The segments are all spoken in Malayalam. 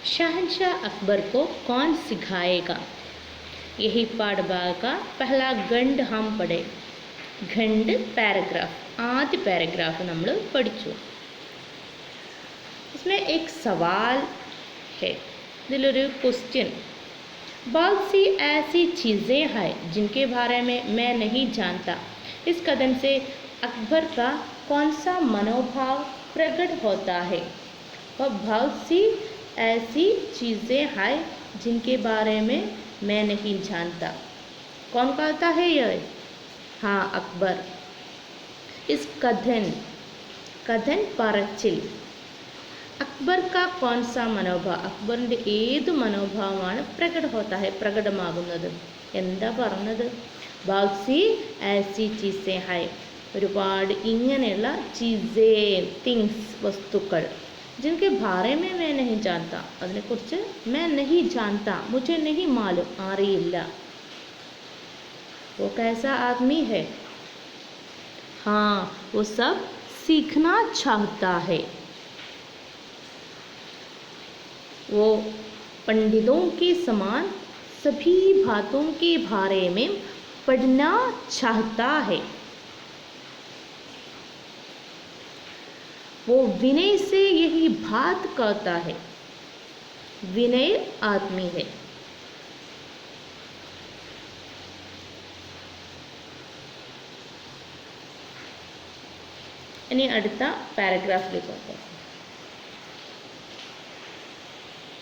शहंशाह अकबर को कौन सिखाएगा? यही पाठभाग का पहला खंड हम पढ़े. खंड पैराग्राफ आद्य पैराग्राफ നമ്മൾ പഠിച്ചു. इसमें एक सवाल है. ഇതിലൊരു क्वेश्चन. बहुत सी ऐसी चीज़ें हैं जिनके बारे में मैं नहीं जानता. इस कथन से अकबर का कौन सा मनोभाव प्रकट होता है? वह बहुत सी ऐसी चीज़ें हैं जिनके बारे में मैं नहीं जानता. कौन कहता है यह? हाँ, अकबर. इस കഥൻ പറച്ചിൽ അക്ബർ का कौन सा മനോഭാവം, അക്ബറിൻ്റെ ഏത് മനോഭാവമാണ് പ്രകടമാകുന്നത്? എന്താ പറഞ്ഞത്? बहुत सी ऐसी चीज़ें हैं, ഒരുപാട് ഇങ്ങനെയുള്ള ചീസേ തിങ്സ് വസ്തുക്കൾ जिनके बारे में मैं नहीं जानता, അതിനെക്കുറിച്ച് मैं नहीं जानता, मुझे नहीं मालूम, അറിയില്ല. वो कैसा आदमी है? हाँ, वो सब सीखना चाहता है. वो पंडितों के समान सभी बातों के बारे में पढ़ना चाहता है. वो विनय से यही बात कहता है. विनय आदमी है. इन्हें അടുത്ത पैराग्राफിലേക്ക് പോകാം.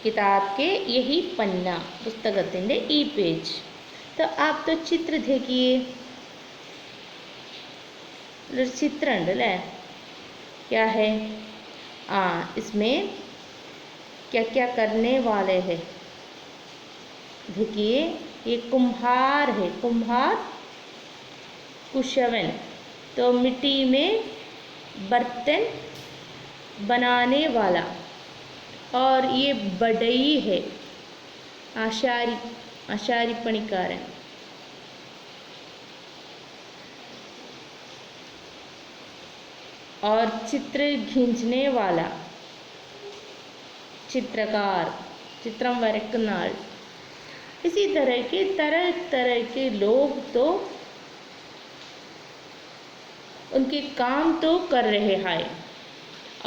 किताब के यही पन्ना, पुस्तकത്തിൻ്റെ ഈ पेज. तो आप तो चित्र देखिए. ഒരു ചിത്രം ഉണ്ട് അല്ലേ? क्या है? इसमें क्या क्या करने वाले हैं? देखिए, ये कुम्हार है. कुम्हार कुशवन, तो मिट्टी में बर्तन बनाने वाला. और ये बढ़ई है, आशारी पणिकारन. और चित्र खींचने वाला चित्रकार, चित्रम वरക്കുന്ന ആൾ. इसी तरह के लोग तो उनके काम तो कर रहे हैं.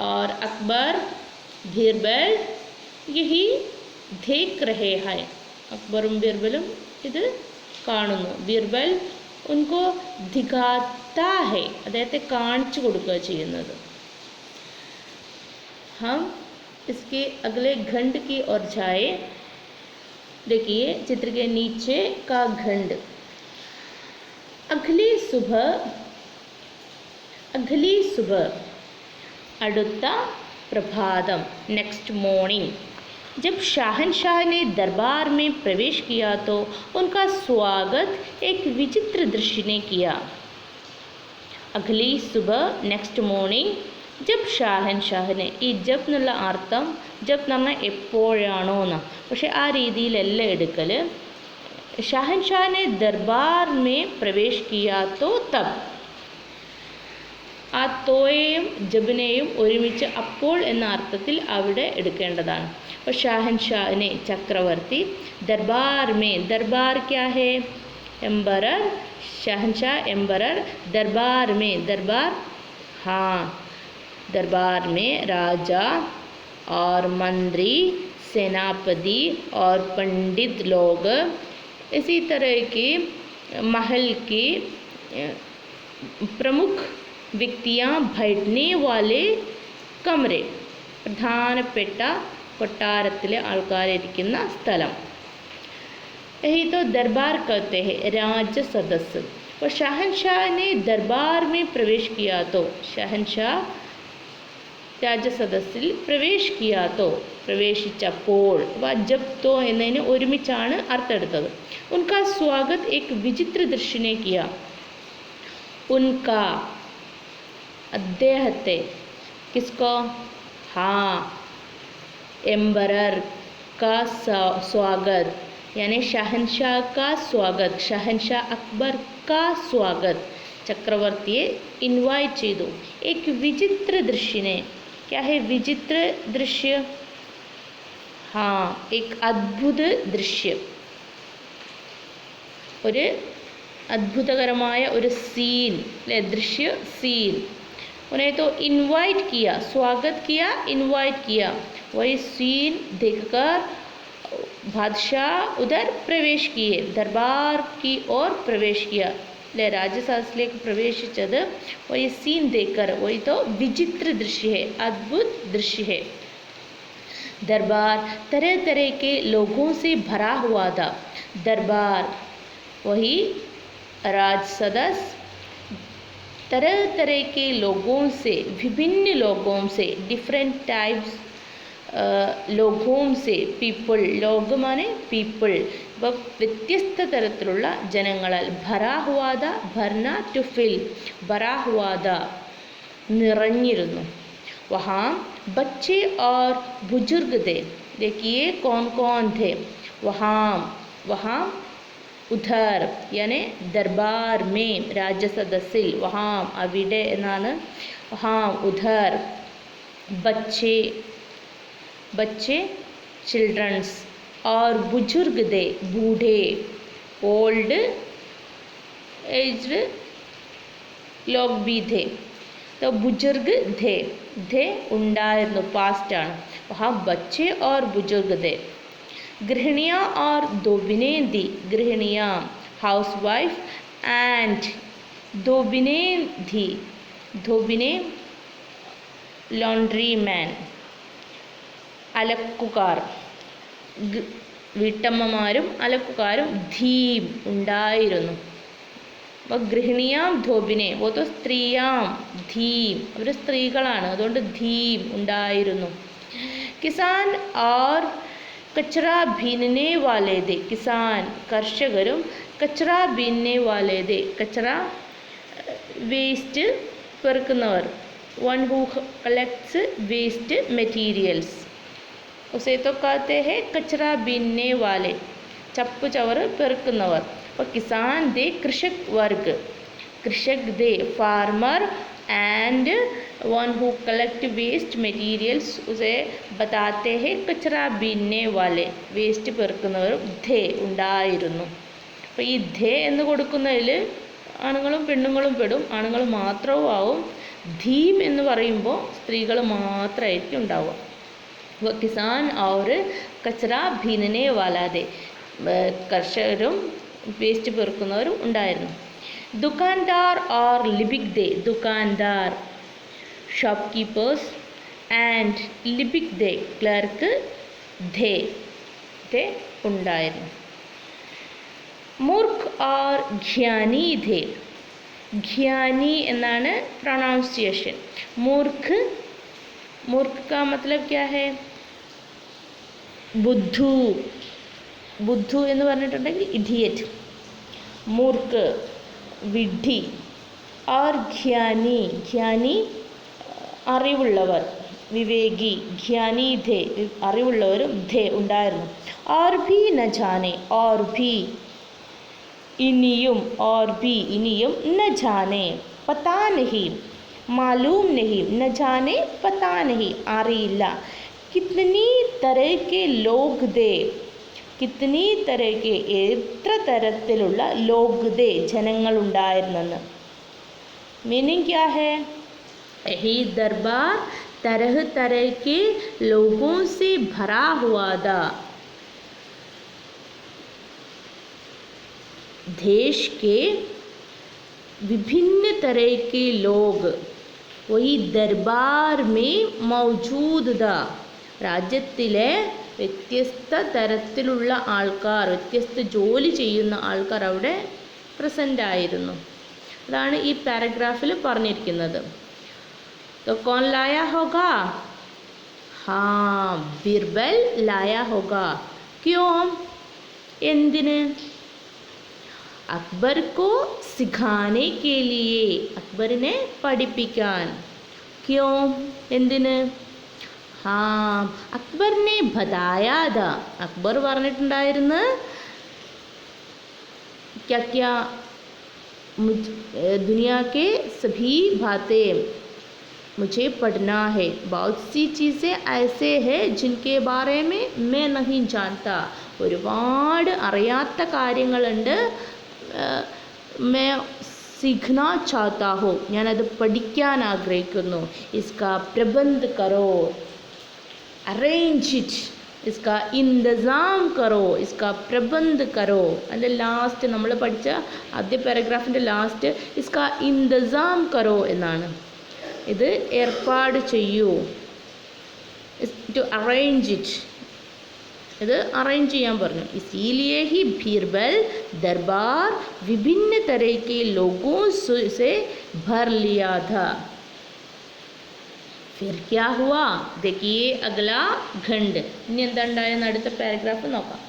और अकबर बीरबल यही देख रहे हैं. അക്ബറും ബീർബലും ഇത് കാണുന്നു. ബീർബൽ उनको दिखाता है, അദ്ദേഹത്തെ കാണിച്ചു കൊടുക്കുക ചെയ്യുന്നത്. हम इसके अगले खंड की ओर जाए. देखिए, चित्र के नीचे का खंड. अगली सुबह അടുത്ത प्रभातम, नेक्स्ट मॉर्निंग. जब शहंशाह ने दरबार में प्रवेश किया तो उनका स्वागत एक विचित्र दृश्य ने किया. अगली सुबह, नेक्स्ट मॉर्निंग. जब शहंशाह ने, ഈ ജബ് എന്നുള്ള അർത്ഥം ജബ് എന്ന് പറഞ്ഞാൽ എപ്പോഴാണോ എന്നാ, പക്ഷെ ആ രീതിയിലല്ല എടുക്കൽ. शहंशाह ने दरबार में प्रवेश किया तो तब. ആ തോയെയും ജബിനെയും ഒരുമിച്ച് അപ്പോൾ എന്ന അർത്ഥത്തിൽ അവിടെ എടുക്കേണ്ടതാണ്. और शहंशाह ने, चक्रवर्ती, दरबार में, दरबार क्या है? एम्बरर. शहंशाह एम्बरर. दरबार में, दरबार, हाँ, दरबार में राजा और मंत्री, सेनापति और पंडित लोग, इसी तरह के महल के प्रमुख വ്യക്തിയാ बैठने वाले कमरे, പ്രധാനപ്പെട്ട കൊട്ടാരത്തിലെ ആൾക്കാരിരിക്കുന്ന സ്ഥലം. यही तो दरबार कहते हैं, राज सदस्य. और शहंशाह ने दरबार में प्रवेश किया तो, शहंशाह രാജസദസ്സിൽ പ്രവേശ് കിയാ തോ, പ്രവേശിച്ചപ്പോൾ. ജബ് തോ എന്നതിന് ഒരുമിച്ചാണ് അർത്ഥമെടുത്തത്. ഉൻകാ സ്വാഗത് ഏക് വിചിത്ര ദൃശ്യനെ കിയ. ഉൻകാ, അദ്ദേഹത്തെ, കിസ്കോ? हाँ, एम्बरर का स्वागत, यानी शहंशाह का स्वागत, शहंशाह अकबर का स्वागत. चक्रवर्तिയെ ഇൻവൈറ്റ് ചെയ്തു. एक विचित्र दृश्य ने, क्या है विचित्र दृश्य? हाँ, एक अद्भुत दृश्य, ഒരു അത്ഭുതകരമായ ഒരു सीन, ले दृश्य सीन। उन्हें तो इनवाइट किया, स्वागत किया, इनवाइट किया। वही सीन देखकर बादशाह उधर प्रवेश किए, दरबार की ओर प्रवेश किया, ले രാജസദസ്സിലേക്ക് പ്രവേശിച്ചത് वही सीन देखकर, वही तो विचित्र दृश्य है, अद्भुत दृश्य है। दरबार तरह तरह के लोगों से भरा हुआ था। दरबार वही राजसदस्य तरह तरह के लोगों से, विभिन्न लोगों से, डिफरेंट टाइप्स लोगों से, पीपल, लोग माने पीपल, അപ്പോൾ വ്യത്യസ്ത തരത്തിലുള്ള ജനങ്ങളാൽ, ഭരാ ഹുവാദ, ഭർന ടു ഫിൽ, ഭരാ ഹുവാദ നിറഞ്ഞിരുന്നു। वहाँ बच्चे और बुजुर्ग थे, देखिए कौन कौन थे। वहाँ ഉധർ यानी दरबार में, രാജസദസ്സിൽ, वहाँ അവിടെ എന്നാണ്, वहाँ उधर बच्चे चिल्ड्रंस, और बुजुर्ग थे, बूढ़े, ओल्ड एज्ड लोग भी थे। तो बुजुर्ग थे ഉണ്ടായിരുന്നു, പാസ്റ്റാണ്। वहाँ बच्चे और बुजुर्ग थे। गृहिणियाँ और दोबिनें थी, गृहिणियाँ हाउस वाइफ एंड दोबिनें थी, दोबिनें लॉन्ड्री मैन, അലക്കുകാർ, വീട്ടമ്മമാരും അലക്കുകാരും ധീം ഉണ്ടായിരുന്നു। അപ്പോൾ ഗൃഹിണിയാം ധോബിനെ, वो तो സ്ത്രീയാം ധീം, അവർ സ്ത്രീകളാണ്, അതുകൊണ്ട് ധീം ഉണ്ടായിരുന്നു। കിസാൻ और कचरा बीनने वाले थे, किसान കർഷകരും കച്ചറ बीनने वाले थे, കച്ചറ വേസ്റ്റ് പെറുക്കുന്നവർ, one who collects waste materials, उसे तो कहते हैं कचरा बीनने वाले, ചപ്പ് ചവറ് പെറുക്കുന്നവർ। और किसान दे कृषक वर्ग, कृषक the farmer and one who collect waste materials, उसे बताते हैं कचरा बीनने वाले, വേസ്റ്റ് പെറുക്കുന്നവരും ധേ ഉണ്ടായിരുന്നു। അപ്പോൾ ഈ ധേ എന്ന് കൊടുക്കുന്നതിൽ ആണുങ്ങളും പെണ്ണുങ്ങളും പെടും, ആണുങ്ങൾ മാത്രവും ആവും। ധീം എന്ന് പറയുമ്പോൾ സ്ത്രീകൾ മാത്രമായിരിക്കും ഉണ്ടാവുക। वो किसान और कचरा बीनने वाला थे, കർഷകരും വേസ്റ്റ് പെറുക്കുന്നവരും ഉണ്ടായിരുന്നു। दुकानदार और लिपिक दे, दुकानदार शॉपकीपर्स एंड लिपिक दे क्लर्क थे ഉണ്ടായിരുന്നു। मूर्ख और ज्ञानी थे, ज्ञानी എന്നാണ് പ്രൊനൗൺസിയേഷൻ। मूर्ख, मूर्ख का मतलब क्या है? बुद्धू, बुद्धू എന്ന് പറഞ്ഞിട്ടുണ്ടെങ്കിൽ ഇഡിയറ്റ്, മൂർക്ക് വിഡ്ഢി, और ज्ञानी, ज्ञानी അറിവുള്ളവർ, വിവേകി, ജ്ഞാനി ധേ അറിവുള്ളവരും ധേ ഉണ്ടായിരുന്നു। और भी न जाने, और भी ഇനിയും, और भी ഇനിയും, न जाने पता नहीं, मालूम नहीं, न जाने पता नहीं അറിയില്ല, कितनी तरह के लोग थे, कितनी तरह के എത്ര തരത്തിലുള്ള लोग थे ജനങ്ങളുണ്ടായിരുന്നെന്ന്। मीनिंग क्या है? यही दरबार तरह तरह के लोगों से भरा हुआ था। देश के विभिन्न तरह के लोग वही दरबार में मौजूद था। രാജ്യത്തിലെ വ്യത്യസ്ത തരത്തിലുള്ള ആൾക്കാർ, വ്യത്യസ്ത ജോലി ചെയ്യുന്ന ആൾക്കാർ അവിടെ പ്രസൻ്റ് ആയിരുന്നു। അതാണ് ഈ പാരഗ്രാഫിൽ പറഞ്ഞിരിക്കുന്നത്। तो कौन लाया होगा? हाँ, बीरबल लाया होगा। क्यों? എന്തിന്? अकबर को सिखाने के लिए, अकबरिനെ പഠിപ്പിക്കാൻ। क्यों? എന്തിന്? हाँ, अकबर ने बताया था, अकबर പറഞ്ഞിട്ടുണ്ടായിരുന്നു क्या क्या दुनिया के सभी बातें, मुझे पढ़ना है। बहुत सी चीज़ें ऐसे हैं जिनके बारे में मैं नहीं जानता. ഒരുപാട് അറിയാത്ത കാര്യങ്ങളുണ്ട്. मैं सीखना चाहता हूँ. ഞാനത് പഠിക്കാൻ ആഗ്രഹിക്കുന്നു. इसका प्रबंध करो. Arrange it. इसका इंतज़ाम करो. इसका प्रबंध करो. അതിൻ്റെ ലാസ്റ്റ് നമ്മൾ പഠിച്ച ആദ്യ പാരഗ്രാഫിൻ്റെ ലാസ്റ്റ് इसका इंतज़ाम करो എന്നാണ്. ഇത് ഏർപ്പാട് ചെയ്യൂ. To arrange it. ഇത് अरेंज ചെയ്യാൻ പറഞ്ഞു. इसीलिए ही बीरबल दरबार विभिन्न तरह के लोगों से भर लिया था. फिर क्या हुआ? देखिए अगला खंड. ഇനി എന്താ ഉണ്ടായെന്ന് അടുത്ത പാരഗ്രാഫ് നോക്കാം.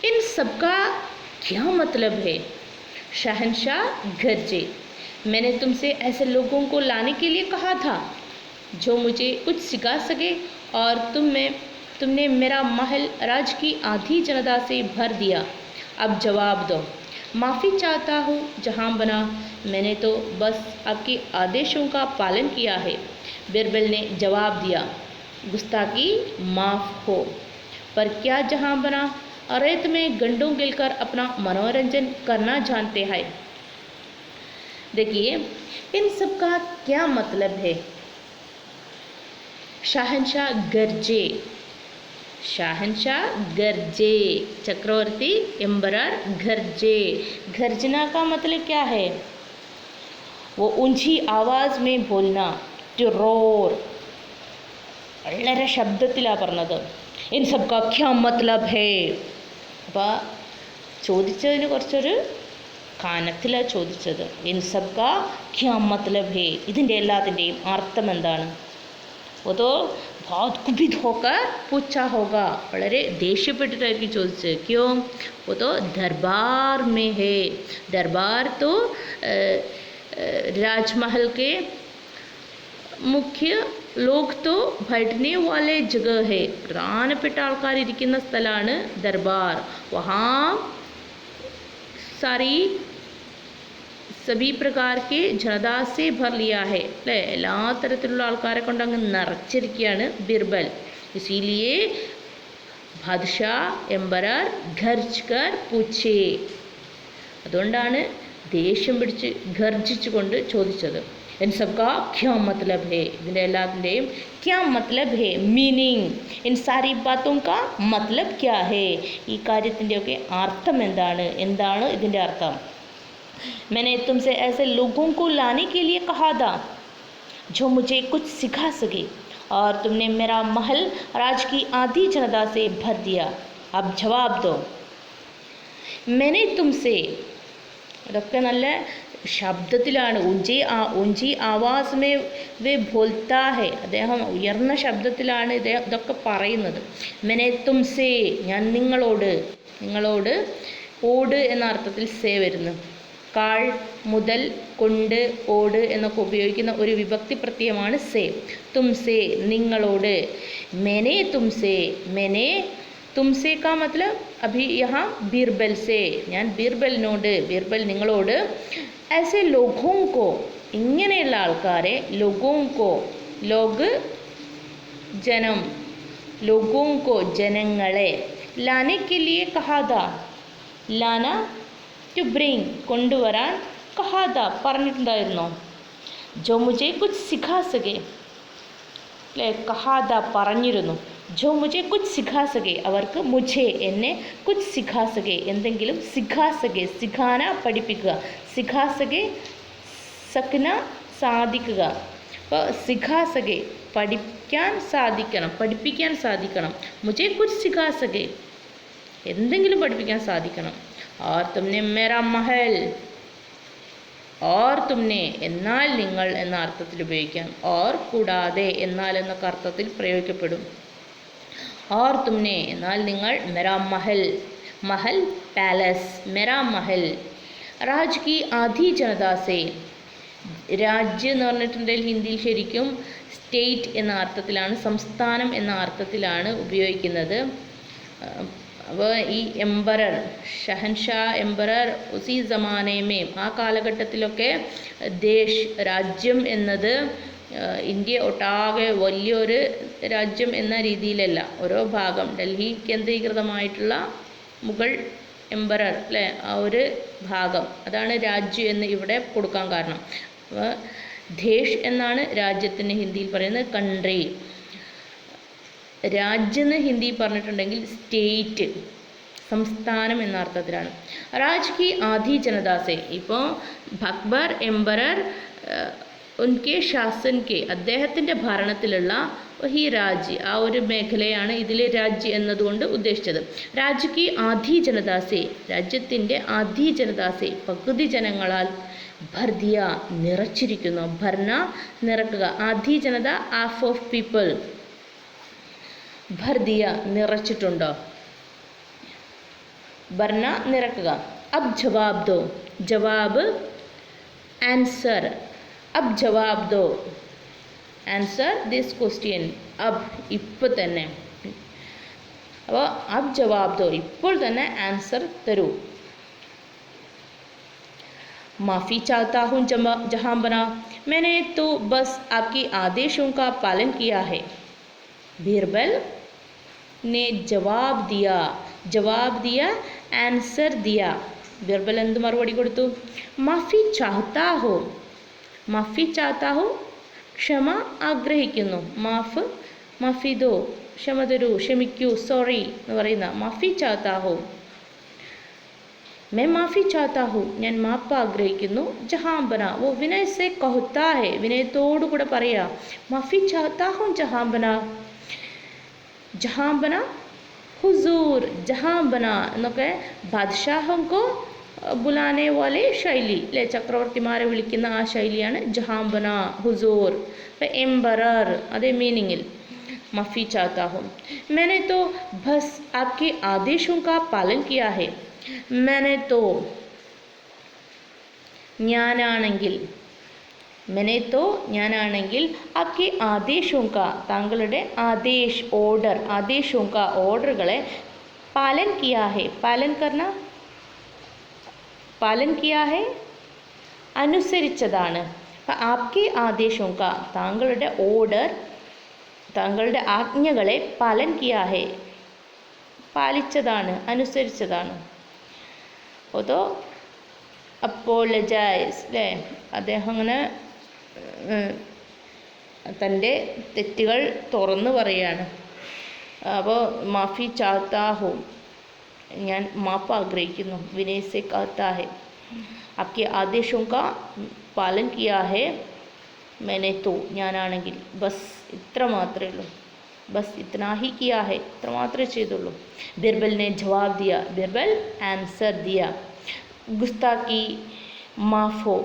इन सबका क्या मतलब है? शहंशाह गरजे. मैंने तुमसे ऐसे लोगों को लाने के लिए कहा था जो मुझे कुछ सिखा सके और तुमने मेरा महल राज की आधी जनता से भर दिया. अब जवाब दो. माफ़ी चाहता हूँ जहाँ बना. मैंने तो बस आपके आदेशों का पालन किया है. बीरबल ने जवाब दिया. गुस्ताखी माफ़ हो. पर क्या जहाँ बना रेत में गंडों गिलकर अपना मनोरंजन करना जानते हैं. देखिए इन सब का क्या मतलब है. शहंशाह गरजे. शहंशाह गरजे. चक्रवर्ती एम्बरर गरजे. गरजना का मतलब क्या है? वो ऊंची आवाज़ में बोलना. To roar. വളരെ ശബ്ദത്തിലാണ് പറഞ്ഞത്. ഇൻ സബ് കാ ക്യാ മത്ലബ് ഹേ. അപ്പോൾ ചോദിച്ചതിന് കുറച്ചൊരു കാനത്തിലാണ് ചോദിച്ചത്. ഇൻ സബ് കാ ക്യാ മത്ലബ് ഹേ. ഇതിൻ്റെ എല്ലാത്തിൻ്റെയും അർത്ഥം എന്താണ്? वो तो बहुत कुपित होकर पूछा होगा. വളരെ ദേഷ്യപ്പെട്ടിട്ടായിരിക്കും ചോദിച്ചത്. क्यों? वो तो दरबार में है. दरबार तो राजमहल के मुख्य लोग तो बैठने वाले जगह है. പ്രധാനപ്പെട്ട ആൾക്കാർ ഇരിക്കുന്ന സ്ഥലമാണ് ദർബാർ. वहाँ सारी सभी प्रकार के जनता से भर लिया है. അല്ലേ? എല്ലാ തരത്തിലുള്ള ആൾക്കാരെ കൊണ്ട് അങ്ങ് നിറച്ചിരിക്കുകയാണ് ബീർബൽ. इसीलिए बादशाह एम्बरर ഗർജ് കർ പൂച്ചേ. അതുകൊണ്ടാണ് ദേഷ്യം പിടിച്ച് ഗർജിച്ചുകൊണ്ട് ചോദിച്ചത്. इन सबका क्या मतलब है. ഇതിൻ്റെ എല്ലാത്തിൻ്റെയും क्या मतलब है. मीनिंग. इन सारी बातों का मतलब क्या है. ഈ കാര്യത്തിൻ്റെയൊക്കെ അർത്ഥം എന്താണ്? എന്താണ് ഇതിൻ്റെ അർത്ഥം? मैंने तुमसे ऐसे लोगों को लाने के लिए कहा था जो मुझे कुछ सिखा सके और तुमने मेरा महल राज की आधी जनता से भर दिया. अब जवाब दो. मैंने तुमसे. ഇതൊക്കെ നല്ല ശബ്ദത്തിലാണ്. ഊഞ്ചി ആവാസ് മേ വേ ബോൽത്താ ഹെ. അദ്ദേഹം ഉയർന്ന ശബ്ദത്തിലാണ് ഇതൊക്കെ പറയുന്നത്. മെനെ തുംസേ. ഞാൻ നിങ്ങളോട് ഓട് എന്ന അർത്ഥത്തിൽ സേ വരുന്നു. കാൾ, മുതൽ, കൊണ്ട്, ഓട് എന്നൊക്കെ ഉപയോഗിക്കുന്ന ഒരു വിഭക്തി പ്രത്യയമാണ് സേ. തുംസേ നിങ്ങളോട്. മെനെ തുംസേ. മെനെ തുംസേ കാ മത്ലബ് അഭി യഹാ ബീർബൽ സേ. ഞാൻ ബീർബലിനോട്. ബീർബൽ നിങ്ങളോട്. ऐसे लोगों को ഇങ്ങനെയുള്ള ആൾക്കാരെ. लोगों को ലോഗ് ജനം. लोगों को ജനങ്ങളെ. लाने के लिए कहा था. लाना ടു ബ്രിങ് കൊണ്ടുവരാൻ. കഹാദ പറഞ്ഞിട്ടുണ്ടായിരുന്നോ? ജോ മുझे കുച്ച് സിഖാ സകെ. അല്ലേ? കഹാദ പറഞ്ഞിരുന്നു. ജോ മുझे കുച്ച് സിഖാ സകെ. അവർക്ക് മുझे എന്നെ കുച്ച് സിഖാ സകെ എന്തെങ്കിലും. സിഖാ സകെ സിഖാന പഠിപ്പിക്കുക. സിഖാ സകെ സക്ന സാധിക്കുക. അപ്പോൾ സിഖാ സകെ പഠിക്കാൻ സാധിക്കണം. പഠിപ്പിക്കാൻ സാധിക്കണം. മുझे കുച്ച് സിഖാ സകെ എന്തെങ്കിലും പഠിപ്പിക്കാൻ സാധിക്കണം. और तुमने मेरा महल. और तुमने എന്നാൽ നിങ്ങൾ എന്ന അർത്ഥത്തിൽ ഉപയോഗിക്കാം. और കൂടാതെ എന്നാൽ എന്നൊക്കെ അർത്ഥത്തിൽ പ്രയോഗിക്കപ്പെടും. और तुमने എന്നാൽ നിങ്ങൾ. मेरा महल. महल पैलेस. मेरा महल. राज की आधी जनता से. രാജ്യം എന്ന് പറഞ്ഞിട്ടുണ്ടെങ്കിൽ ഹിന്ദിയിൽ ശരിക്കും സ്റ്റേറ്റ് എന്ന അർത്ഥത്തിലാണ്, സംസ്ഥാനം എന്ന അർത്ഥത്തിലാണ് ഉപയോഗിക്കുന്നത്. അപ്പോൾ ഈ എംബറർ ഷഹൻഷാ എംബറർ ഉസി ജമാനമേ ആ കാലഘട്ടത്തിലൊക്കെ ദേശ് രാജ്യം എന്നത് ഇന്ത്യ ഒട്ടാകെ വലിയൊരു രാജ്യം എന്ന രീതിയിലല്ല, ഓരോ ഭാഗം ഡൽഹി കേന്ദ്രീകൃതമായിട്ടുള്ള മുഗൾ എംബറർ അല്ലേ ആ ഒരു ഭാഗം അതാണ് രാജ്യം എന്ന് ഇവിടെ കൊടുക്കാൻ കാരണം. ദേശ് എന്നാണ് രാജ്യത്തിന് ഹിന്ദിയിൽ പറയുന്നത് കൺട്രി. രാജ്യം എന്ന് ഹിന്ദി പറഞ്ഞിട്ടുണ്ടെങ്കിൽ സ്റ്റേറ്റ് സംസ്ഥാനം എന്ന അർത്ഥത്തിലാണ്. രാജ് കി ആധി ജനദാസെ ഇപ്പോൾ അക്ബർ എംബറർ ഉൻകെ ശാസൻ കെ അദ്ദേഹത്തിൻ്റെ ഭരണത്തിലുള്ള ഈ രാജ് ആ ഒരു മേഖലയാണ് ഇതിൽ രാജ് എന്നതുകൊണ്ട് ഉദ്ദേശിച്ചത്. രാജ് കി ആധി ജനദാസെ രാജ്യത്തിൻ്റെ ആധി ജനദാസെ പകുതി ജനങ്ങളാൽ ഭർദിയ നിറച്ചിരിക്കുന്നു. ഭർണ നിറക്കുക, ആധി ജനത half of people, ഭർദിയ നിറച്ചിട്ടുണ്ടോ, ഭർണ നിറക്കുക. Ab Jawab though Jawab answer, Ab Jawab though answer this question. അബ് ഇപ്പോൾ തന്നെ, അപ്പോൾ അബ് ജവാബ് ദോ ഇപ്പോൾ തന്നെ ആൻസർ തരൂ. माफ़ी चाहता हूँ जहाँ बना मैंने तो बस आपके आदेशों का पालन किया है. बीरबल ने जवाब दिया आंसर दिया. बीरबल എന്ത് മറുപടി കൊടുത്തു? മാഫി ചാഹത്താ ഹോ ക്ഷമ ആഗ്രഹിക്കുന്നു. മാഫി ദോ ക്ഷമ തരൂ, ക്ഷമിക്കൂ, സോറി എന്ന് പറയുന്ന മാഫി ചാഹത്താ ഹോ. मैं माफ़ी चाहता हूँ ഞാൻ മാപ്പ് ആഗ്രഹിക്കുന്നു. ജഹാം ബന वो विनय से कहता है വിനയത്തോടു കൂടെ പറയാ. മാഫി चाहता हूँ ജഹാം ബന ഹുസൂർ. ജഹാം ബന എന്നൊക്കെ ബാദ്ഷാഹുക്കോ ബുലാനെ വാലെ ശൈലി അല്ലെ, ചക്രവർത്തിമാരെ വിളിക്കുന്ന ആ ശൈലിയാണ് ജഹാം ബന ഹുസൂർ. എംബറർ അതേ മീനിങ്ങിൽ മാഫി चाहता हूँ. मैंने तो बस आपके आदेशों का पालन किया है. मैंने तो ഞാനാണെങ്കിൽ आपके आदेशों का താങ്കളുടെ ആദേശ് ഓർഡർ ആദേശോं का ഓർഡറുകളെ പാലൻ കിയാ ഹെ. പാലൻ കിയാ ഹെ അനുസരിച്ചതാണ്. ആപ്കെ ആദേശോं का താങ്കളുടെ ഓർഡർ താങ്കളുടെ ആജ്ഞകളെ പാലൻ കിയാ ഹെ പാലിച്ചതാണ്, അനുസരിച്ചതാണ്. അതോ അപ്പോളജൈസ് അല്ലേ, അദ്ദേഹം അങ്ങനെ തൻ്റെ തെറ്റുകൾ തുറന്നു പറയുകയാണ്. അപ്പോൾ മാഫി ചാഹത്താ ഹോ ഞാൻ മാപ്പ് ആഗ്രഹിക്കുന്നു. വിനയ് സെ कहता है आपके आदेशों का पालन किया है मैंने तो ഞാനാണെങ്കിൽ ബസ് ഇത്ര മാത്രമേ ഉള്ളൂ, बस इतना ही किया है इतना मात्र ചെയ്തുള്ളൂ. बीरबल ने जवाब दिया, बीरबल आंसर दिया. गुस्ताखी माफ़ हो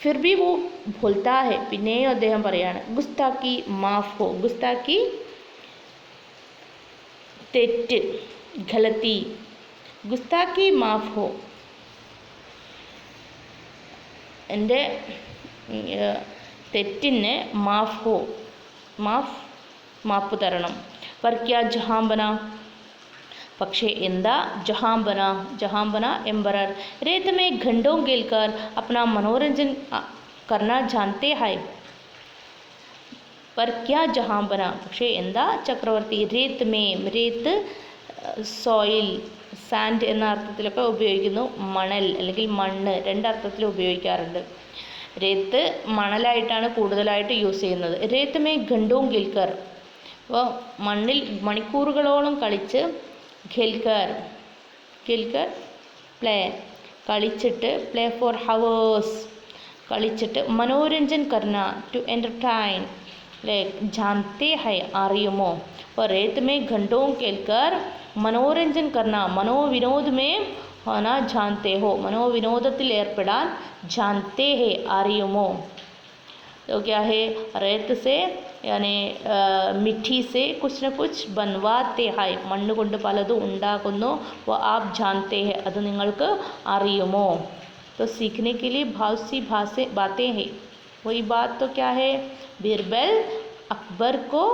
फिर भी वो बोलता है. പിന്നെയും അദ്ദേഹം പറയാണ് गुस्ताखी माफ़ हो. गुस्ताखी തെറ്റ്, ഗലത്തി. गुस्ताखी माफ़ हो എൻ്റെ തെറ്റിന് മാഫ് ഹോ മാപ്പ് തരണം. पर क्या जहाँ बना പക്ഷേ എന്താ जहाँ बना एम्बरर रेत में घंटों खेलकर अपना मनोरंजन करना जानते हैं. पर क्या जहाँ बना പക്ഷേ എന്താ ചക്രവർത്തി. റേത്ത് സോയിൽ സാൻഡ് എന്ന അർത്ഥത്തിലൊക്കെ ഉപയോഗിക്കുന്നു. മണൽ അല്ലെങ്കിൽ മണ്ണ് രണ്ടർത്ഥത്തിൽ ഉപയോഗിക്കാറുണ്ട്. രേത്ത് മണലായിട്ടാണ് കൂടുതലായിട്ട് യൂസ് ചെയ്യുന്നത്. രേത്ത് മേ ഘണ്ടോം ഖേൽക്കർ അപ്പോൾ മണ്ണിൽ മണിക്കൂറുകളോളം കളിച്ച് ഖേൽക്കർ പ്ലേ കളിച്ചിട്ട് പ്ലേ ഫോർ ഹവേഴ്സ് കളിച്ചിട്ട് മനോരഞ്ജൻ കർണ ടു എൻ്റർടൈൻ അല്ലേ ജാൻതേ ഹൈ അറിയുമോ. അപ്പോൾ റേത്ത് മേ ഘണ്ടോം ഖേൽക്കർ മനോരഞ്ജൻ കർണ മനോവിനോദ് മേ होना जानते हो മനോവിനോദത്തിൽ ഏർപ്പെടാൻ जानते हैं അറിയുമോ. तो क्या है रेत से यानी मिट्टी से कुछ न कुछ बनवाते हैं മണ്ണ് കൊണ്ട് പലതും ഉണ്ടാക്കുന്നു. वो आप जानते हैं അത് നിങ്ങൾക്ക് അറിയുമോ. तो सीखने के लिए बहुत सी बातें हैं. वही बात तो क्या है बीरबल अकबर को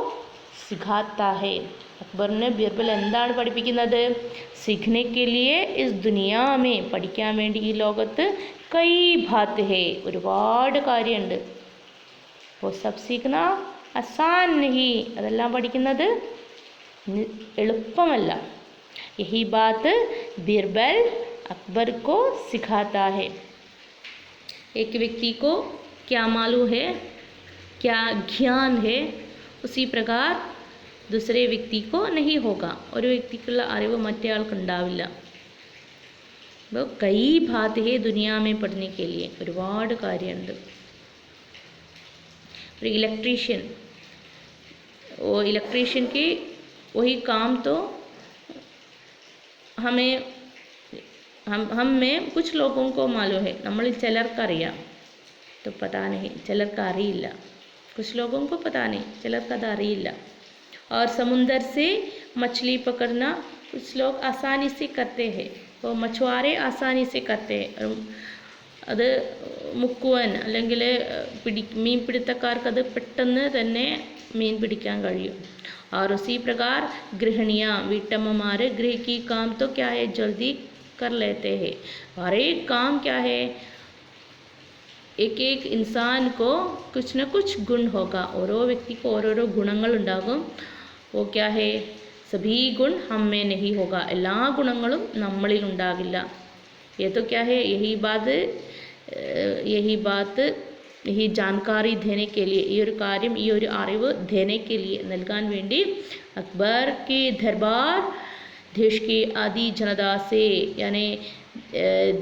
सिखाता है. അക്ബറിനെ ബീർബൽ എന്താണ് പഠിപ്പിക്കുന്നത്? सीखने के लिए इस दुनिया में പഠിക്കാൻ വേണ്ടി ഈ ലോകത്ത് कई बात है ഒരുപാട് കാര്യമുണ്ട്. वो सब सीखना आसान नहीं അതെല്ലാം പഠിക്കുന്നത് എളുപ്പമല്ല. यही बात बीरबल अकबर को सिखाता है. एक व्यक्ति को क्या मालूम है, क्या ज्ञान है, उसी प्रकार दूसरे व्यक्ति को नहीं होगा. ഒരു വ്യക്തിക്കുള്ള അറിവ് മറ്റേ ആൾക്ക് ഉണ്ടാവില്ല. അപ്പോൾ कई बात है दुनिया में पढ़ने के लिए ഒരുപാട് കാര്യമുണ്ട്. ഒരു इलेक्ट्रीशियन की वही काम तो हम में कुछ लोगों को मालूम है. നമ്മളിൽ ചിലർക്കറിയാം. तो पता नहीं ചിലർക്ക് അറിയില്ല. कुछ लोगों को पता नहीं ചിലർക്ക് അത് അറിയില്ല. और समुंदर से मछली पकड़ना कुछ लोग आसानी से करते हैं. वो मछुआरे आसानी से करते हैं. അത് മുക്കുവൻ അല്ലെങ്കിൽ മീൻ പിടുത്തക്കാർക്ക് അത് പെട്ടെന്ന് തന്നെ മീൻ പിടിക്കാൻ കഴിയും. और उसी प्रकार गृहिणियाँ वीटम्मार गृह की काम तो क्या है जल्दी कर लेते हैं. हर एक काम क्या है, एक एक इंसान को कुछ न कुछ गुण होगा. ഓരോ വ്യക്തിക്ക് ഓരോരോ ഗുണങ്ങൾ ഉണ്ടാകും. वो क्या है, सभी गुण हम में नहीं होगा. എല്ലാ ഗുണങ്ങളും നമ്മളിൽ ഉണ്ടാകില്ല. ये तो क्या है, यही जानकारी देने के लिए ഈ ഒരു കാര്യം ഈ ഒരു അറിവ് देने के लिए നൽകാൻ വേണ്ടി अकबर के दरबार देश की आदि जनता से यानी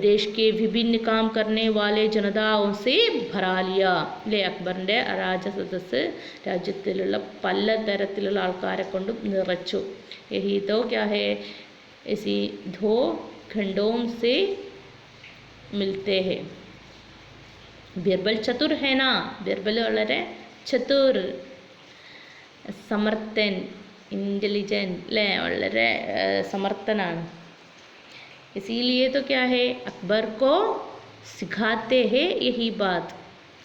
देश के विभिन्न काम करने वाले जनताओं से भरा लिया. അല്ലേ, അക്ബറിൻ്റെ രാജസദസ്സ് രാജ്യത്തിലുള്ള പല തരത്തിലുള്ള ആൾക്കാരെ കൊണ്ട് നിറച്ചു. यही तो क्या है, इसी दो खंडों से मिलते हैं. ബീർബൽ ചതുർ है ना, ബീർബൽ വളരെ ചതുർ, സമർത്ഥൻ, ഇൻ്റലിജൻറ്റ് അല്ലേ, വളരെ സമർത്ഥനാണ്. इसीलिए तो क्या है, अकबर को सिखाते हैं यही बात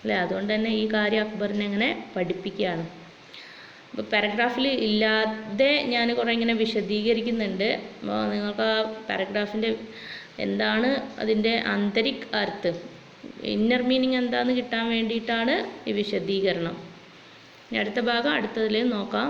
അല്ലേ. അതുകൊണ്ട് തന്നെ ഈ കാര്യം അക്ബറിനെ ഇങ്ങനെ പഠിപ്പിക്കുകയാണ്. അപ്പോൾ പാരഗ്രാഫിൽ ഇല്ലാതെ ഞാൻ കുറേ ഇങ്ങനെ വിശദീകരിക്കുന്നുണ്ട്. അപ്പോൾ നിങ്ങൾക്ക് ആ പാരഗ്രാഫിൻ്റെ എന്താണ് അതിൻ്റെ ആന്തരിക് അർത്ഥം, ഇന്നർ മീനിങ് എന്താണെന്ന് കിട്ടാൻ വേണ്ടിയിട്ടാണ് ഈ വിശദീകരണം. ഇനി അടുത്ത ഭാഗം അടുത്തതിൽ നോക്കാം.